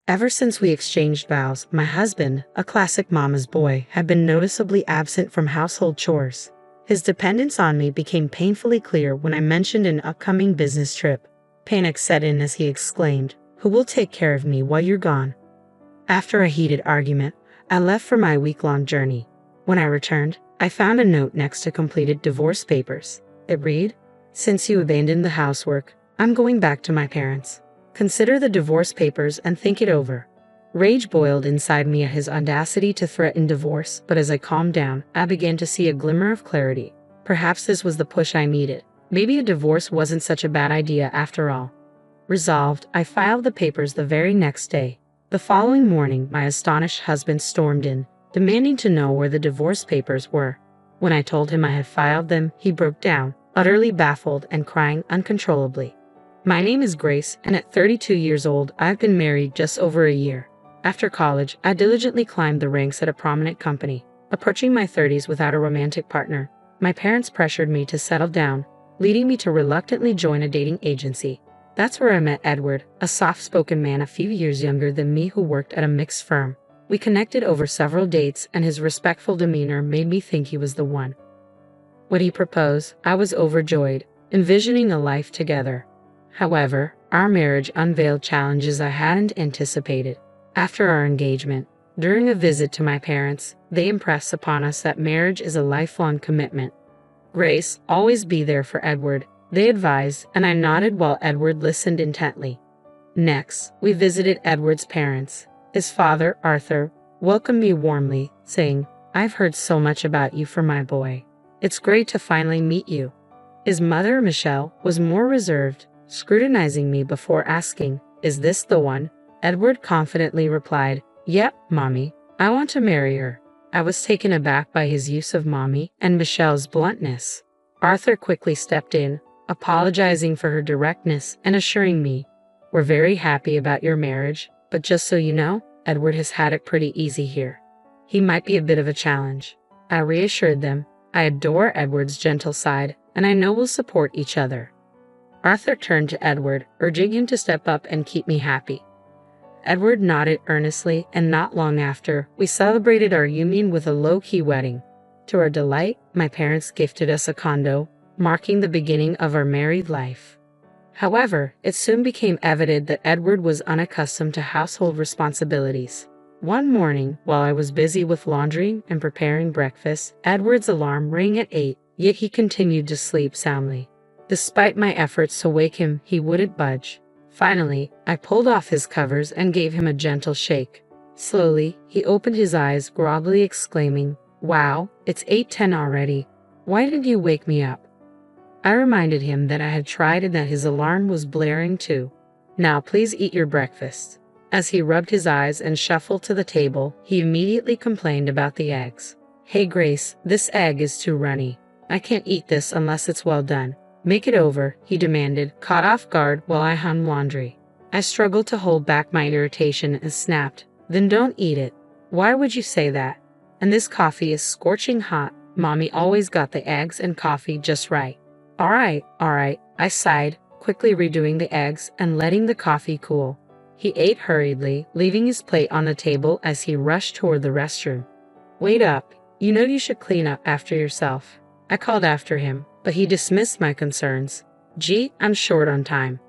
Ever since we exchanged vows, my husband, a classic mama's boy, had been noticeably absent from household chores. His dependence on me became painfully clear when I mentioned an upcoming business trip. Panic set in as he exclaimed, "Who will take care of me while you're gone?" After a heated argument, I left for my week-long journey. When I returned, I found a note next to completed divorce papers. It read, "Since you abandoned the housework, I'm going back to my parents. Consider the divorce papers and think it over." Rage boiled inside me at his audacity to threaten divorce, but as I calmed down, I began to see a glimmer of clarity. Perhaps this was the push I needed. Maybe a divorce wasn't such a bad idea after all. Resolved, I filed the papers the very next day. The following morning, my astonished husband stormed in, demanding to know where the divorce papers were. When I told him I had filed them, he broke down, utterly baffled and crying uncontrollably. My name is Grace, and at 32 years old, I've been married just over a year. After college, I diligently climbed the ranks at a prominent company. Approaching my 30s without a romantic partner, my parents pressured me to settle down, leading me to reluctantly join a dating agency. That's where I met Edward, a soft-spoken man a few years younger than me who worked at a mixed firm. We connected over several dates, and his respectful demeanor made me think he was the one. When he proposed, I was overjoyed, envisioning a life together. However, our marriage unveiled challenges I hadn't anticipated. After our engagement, during a visit to my parents, they impressed upon us that marriage is a lifelong commitment. "Grace, always be there for Edward," they advised, and I nodded while Edward listened intently. Next, we visited Edward's parents. His father, Arthur, welcomed me warmly, saying, "I've heard so much about you from my boy. It's great to finally meet you." His mother, Michelle, was more reserved, scrutinizing me before asking, "Is this the one?" Edward confidently replied, "Yep, Mommy. I want to marry her." I was taken aback by his use of Mommy and Michelle's bluntness. Arthur quickly stepped in, apologizing for her directness and assuring me, "We're very happy about your marriage, but just so you know, Edward has had it pretty easy here. He might be a bit of a challenge." I reassured them, "I adore Edward's gentle side, and I know we'll support each other." Arthur turned to Edward, urging him to step up and keep me happy. Edward nodded earnestly, and not long after, we celebrated our union with a low-key wedding. To our delight, my parents gifted us a condo, marking the beginning of our married life. However, it soon became evident that Edward was unaccustomed to household responsibilities. One morning, while I was busy with laundry and preparing breakfast, Edward's alarm rang at 8, yet he continued to sleep soundly. Despite my efforts to wake him, he wouldn't budge. Finally, I pulled off his covers and gave him a gentle shake. Slowly, he opened his eyes, groggily exclaiming, "Wow, it's 8:10 already. Why didn't you wake me up?" I reminded him that I had tried and that his alarm was blaring too. "Now please eat your breakfast." As he rubbed his eyes and shuffled to the table, he immediately complained about the eggs. "Hey Grace, this egg is too runny. I can't eat this unless it's well done. Make it over," he demanded, caught off guard while I hung laundry. I struggled to hold back my irritation and snapped, "Then don't eat it." "Why would you say that? And this coffee is scorching hot. Mommy always got the eggs and coffee just right." All right, I sighed, quickly redoing the eggs and letting the coffee cool. He ate hurriedly, leaving his plate on the table as he rushed toward the restroom. "Wait up, you know you should clean up after yourself." I called after him, but he dismissed my concerns. "Gee, I'm short on time."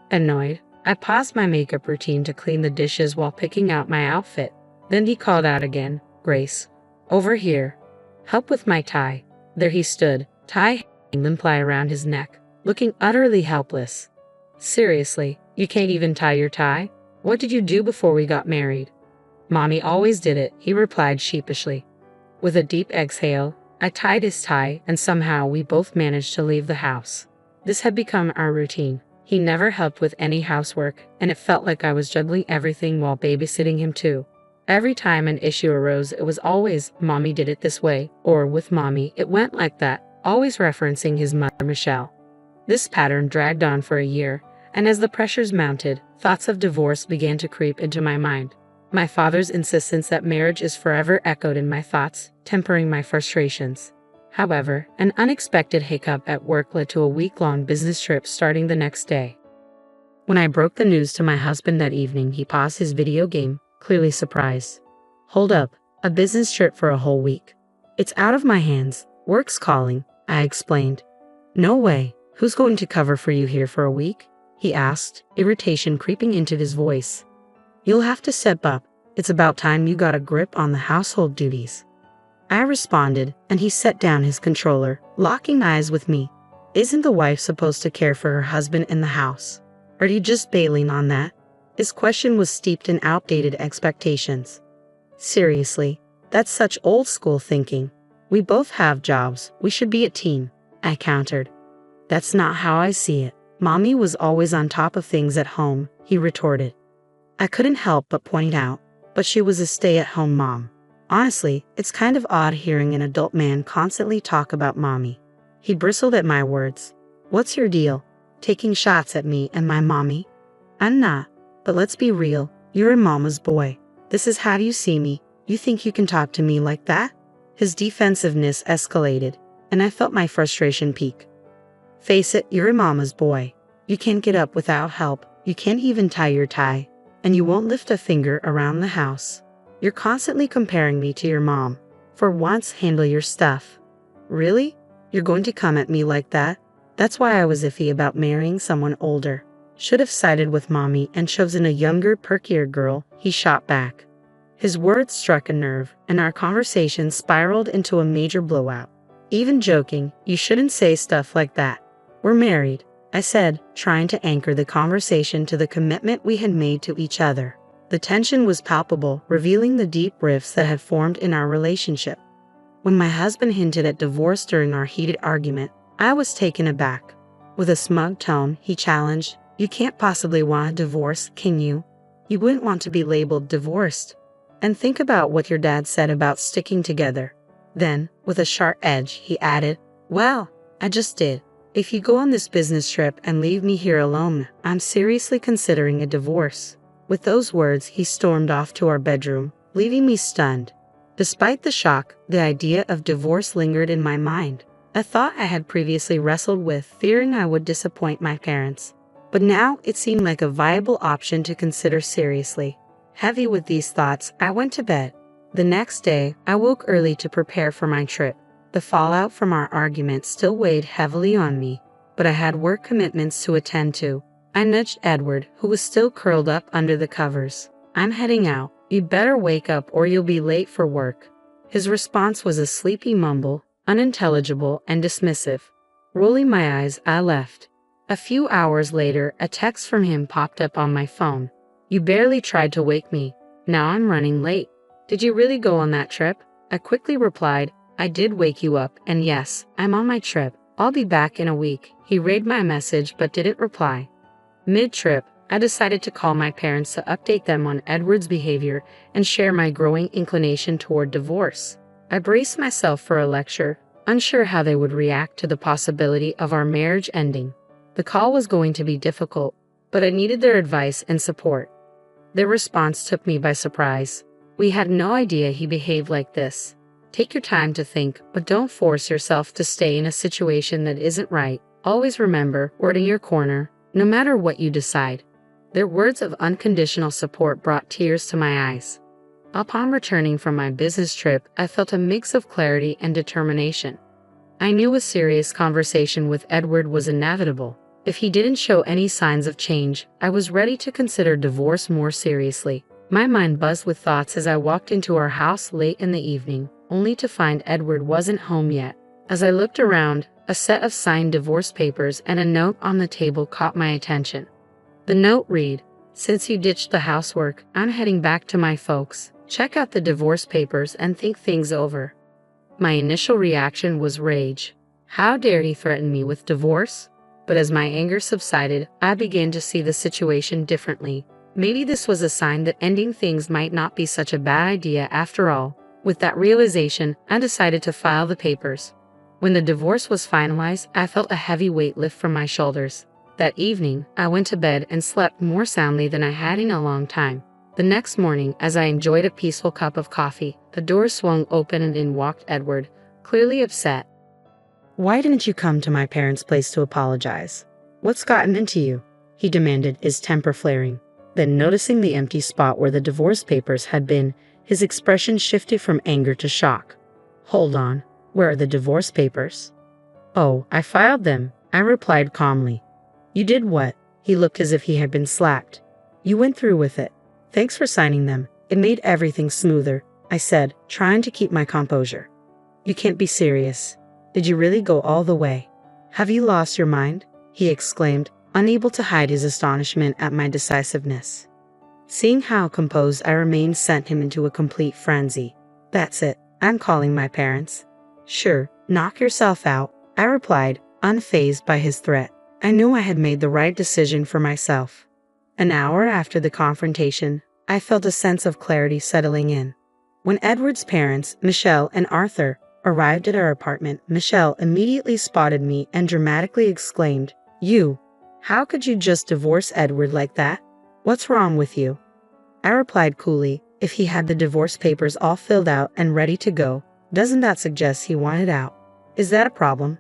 Annoyed, I paused my makeup routine to clean the dishes while picking out my outfit. Then he called out again, "Grace, over here. Help with my tie." There he stood, tie hanging limply around his neck, looking utterly helpless. "Seriously, you can't even tie your tie? What did you do before we got married?" "Mommy always did it," he replied sheepishly. With a deep exhale, I tied his tie, and somehow we both managed to leave the house. This had become our routine. He never helped with any housework, and it felt like I was juggling everything while babysitting him too. Every time an issue arose, it was always, "Mommy did it this way," or "With Mommy, it went like that," always referencing his mother, Michelle. This pattern dragged on for a year, and as the pressures mounted, thoughts of divorce began to creep into my mind. My father's insistence that marriage is forever echoed in my thoughts, tempering my frustrations. However, an unexpected hiccup at work led to a week-long business trip starting the next day. When I broke the news to my husband that evening, he paused his video game, clearly surprised. Hold up, a business trip for a whole week. It's out of my hands. Work's calling, I explained. No way. Who's going to cover for you here for a week? He asked, irritation creeping into his voice. You'll have to step up. It's about time you got a grip on the household duties. I responded, and he set down his controller, locking eyes with me. Isn't the wife supposed to care for her husband in the house? Are you just bailing on that? His question was steeped in outdated expectations. Seriously, that's such old school thinking. We both have jobs. We should be a team, I countered. That's not how I see it. Mommy was always on top of things at home, he retorted. I couldn't help but point out, but she was a stay-at-home mom. Honestly, it's kind of odd hearing an adult man constantly talk about mommy. He bristled at my words. What's your deal? Taking shots at me and my mommy? I'm not, but let's be real. You're a mama's boy. This is how you see me. You think you can talk to me like that? His defensiveness escalated, and I felt my frustration peak. Face it, you're a mama's boy. You can't get up without help. You can't even tie your tie. And you won't lift a finger around the house. You're constantly comparing me to your mom. For once, handle your stuff. Really? You're going to come at me like that? That's why I was iffy about marrying someone older. Should have sided with mommy and chosen a younger, perkier girl, he shot back. His words struck a nerve, and our conversation spiraled into a major blowout. Even joking, you shouldn't say stuff like that. We're married, I said, trying to anchor the conversation to the commitment we had made to each other. The tension was palpable, revealing the deep rifts that had formed in our relationship. When my husband hinted at divorce during our heated argument, I was taken aback. With a smug tone, he challenged, You can't possibly want a divorce, can you? You wouldn't want to be labeled divorced. And think about what your dad said about sticking together. Then, with a sharp edge, he added, Well, I just did. If you go on this business trip and leave me here alone, I'm seriously considering a divorce. With those words, he stormed off to our bedroom, leaving me stunned. Despite the shock, the idea of divorce lingered in my mind, a thought I had previously wrestled with, fearing I would disappoint my parents. But now it seemed like a viable option to consider seriously. Heavy with these thoughts, I went to bed. The next day, I woke early to prepare for my trip. The fallout from our argument still weighed heavily on me, but I had work commitments to attend to. I nudged Edward, who was still curled up under the covers. I'm heading out. You'd better wake up or you'll be late for work. His response was a sleepy mumble, unintelligible and dismissive. Rolling my eyes, I left. A few hours later, a text from him popped up on my phone. You barely tried to wake me. Now I'm running late. Did you really go on that trip? I quickly replied, I did wake you up, and yes, I'm on my trip. I'll be back in a week. He read my message but didn't reply. Mid-trip, I decided to call my parents to update them on Edward's behavior and share my growing inclination toward divorce. I braced myself for a lecture, unsure how they would react to the possibility of our marriage ending. The call was going to be difficult, but I needed their advice and support. Their response took me by surprise. We had no idea he behaved like this. Take your time to think, but don't force yourself to stay in a situation that isn't right. Always remember, we're in your corner, no matter what you decide. Their words of unconditional support brought tears to my eyes. Upon returning from my business trip, I felt a mix of clarity and determination. I knew a serious conversation with Edward was inevitable. If he didn't show any signs of change, I was ready to consider divorce more seriously. My mind buzzed with thoughts as I walked into our house late in the evening, only to find Edward wasn't home yet. As I looked around, a set of signed divorce papers and a note on the table caught my attention. The note read, Since you ditched the housework, I'm heading back to my folks. Check out the divorce papers and think things over. My initial reaction was rage. How dare he threaten me with divorce? But as my anger subsided, I began to see the situation differently. Maybe this was a sign that ending things might not be such a bad idea after all. With that realization, I decided to file the papers. When the divorce was finalized, I felt a heavy weight lift from my shoulders. That evening, I went to bed and slept more soundly than I had in a long time. The next morning, as I enjoyed a peaceful cup of coffee, the door swung open and in walked Edward, clearly upset. Why didn't you come to my parents' place to apologize? What's gotten into you? he demanded, his temper flaring. Then, noticing the empty spot where the divorce papers had been, his expression shifted from anger to shock. Hold on, where are the divorce papers? Oh, I filed them, I replied calmly. You did what? He looked as if he had been slapped. You went through with it. Thanks for signing them. It made everything smoother, I said, trying to keep my composure. You can't be serious. Did you really go all the way? Have you lost your mind? He exclaimed, unable to hide his astonishment at my decisiveness. Seeing how composed I remained sent him into a complete frenzy. That's it, I'm calling my parents. Sure, knock yourself out, I replied, unfazed by his threat. I knew I had made the right decision for myself. An hour after the confrontation, I felt a sense of clarity settling in. When Edward's parents, Michelle and Arthur, arrived at our apartment, Michelle immediately spotted me and dramatically exclaimed, You! How could you just divorce Edward like that? What's wrong with you? I replied coolly, if he had the divorce papers all filled out and ready to go, doesn't that suggest he wanted out? Is that a problem?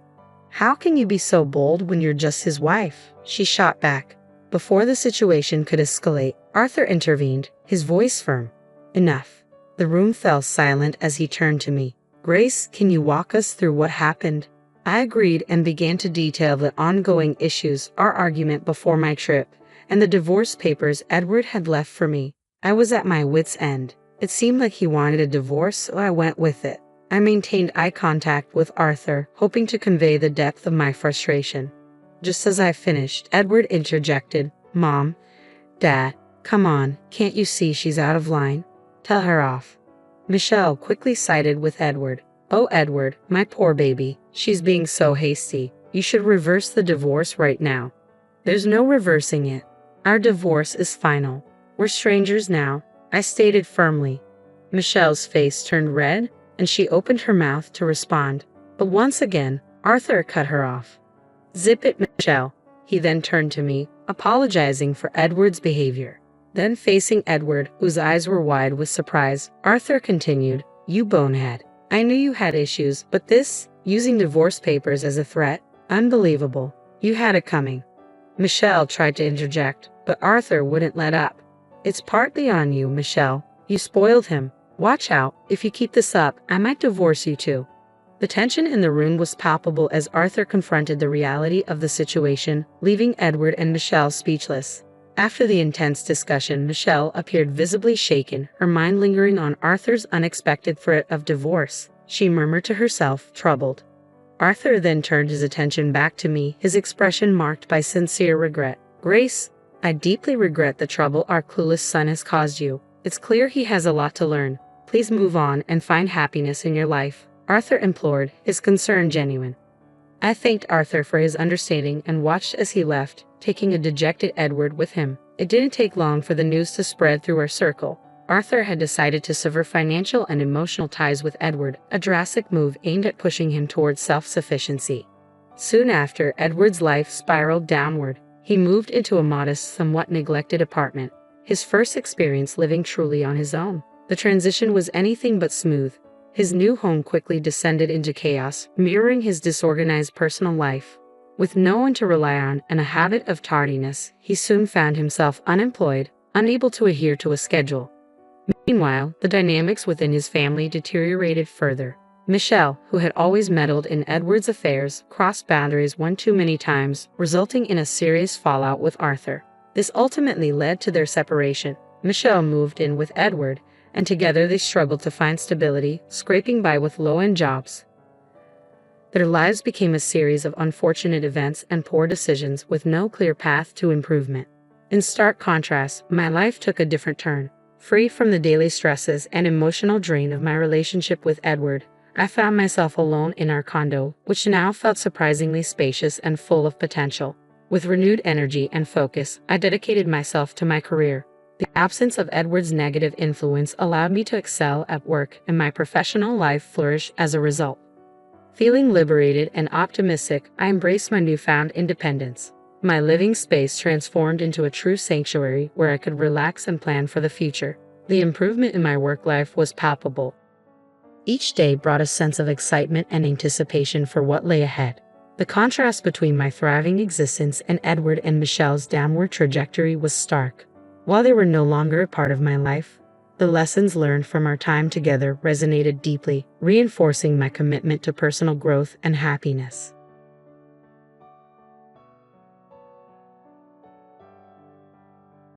How can you be so bold when you're just his wife? She shot back. Before the situation could escalate, Arthur intervened, his voice firm. Enough. The room fell silent as he turned to me. Grace, can you walk us through what happened? I agreed and began to detail the ongoing issues, our argument before my trip, and the divorce papers Edward had left for me. I was at my wit's end. It seemed like he wanted a divorce, so I went with it. I maintained eye contact with Arthur, hoping to convey the depth of my frustration. Just as I finished, Edward interjected, Mom, Dad, come on, can't you see she's out of line? Tell her off. Michelle quickly sided with Edward. Oh, Edward, my poor baby, she's being so hasty. You should reverse the divorce right now. There's no reversing it. Our divorce is final. We're strangers now, I stated firmly. Michelle's face turned red, and she opened her mouth to respond. But once again, Arthur cut her off. Zip it, Michelle. He then turned to me, apologizing for Edward's behavior. Then facing Edward, whose eyes were wide with surprise, Arthur continued, You bonehead. I knew you had issues, but this, using divorce papers as a threat, unbelievable. You had it coming. Michelle tried to interject, but Arthur wouldn't let up. It's partly on you, Michelle. You spoiled him. Watch out. If you keep this up, I might divorce you too. The tension in the room was palpable as Arthur confronted the reality of the situation, leaving Edward and Michelle speechless. After the intense discussion, Michelle appeared visibly shaken, her mind lingering on Arthur's unexpected threat of divorce. She murmured to herself, troubled. Arthur then turned his attention back to me, his expression marked by sincere regret. Grace, I deeply regret the trouble our clueless son has caused you. It's clear he has a lot to learn. Please move on and find happiness in your life, Arthur implored, his concern genuine. I thanked Arthur for his understanding and watched as he left, taking a dejected Edward with him. It didn't take long for the news to spread through our circle. Arthur had decided to sever financial and emotional ties with Edward, a drastic move aimed at pushing him towards self-sufficiency. Soon after, Edward's life spiraled downward. He moved into a modest, somewhat neglected apartment, his first experience living truly on his own. The transition was anything but smooth. His new home quickly descended into chaos, mirroring his disorganized personal life. With no one to rely on and a habit of tardiness, he soon found himself unemployed, unable to adhere to a schedule. Meanwhile, the dynamics within his family deteriorated further. Michelle, who had always meddled in Edward's affairs, crossed boundaries one too many times, resulting in a serious fallout with Arthur. This ultimately led to their separation. Michelle moved in with Edward, and together they struggled to find stability, scraping by with low-end jobs. Their lives became a series of unfortunate events and poor decisions with no clear path to improvement. In stark contrast, my life took a different turn. Free from the daily stresses and emotional drain of my relationship with Edward, I found myself alone in our condo, which now felt surprisingly spacious and full of potential. With renewed energy and focus, I dedicated myself to my career. The absence of Edward's negative influence allowed me to excel at work, and my professional life flourished as a result. Feeling liberated and optimistic, I embraced my newfound independence. My living space transformed into a true sanctuary where I could relax and plan for the future. The improvement in my work life was palpable. Each day brought a sense of excitement and anticipation for what lay ahead. The contrast between my thriving existence and Edward and Michelle's downward trajectory was stark. While they were no longer a part of my life, the lessons learned from our time together resonated deeply, reinforcing my commitment to personal growth and happiness.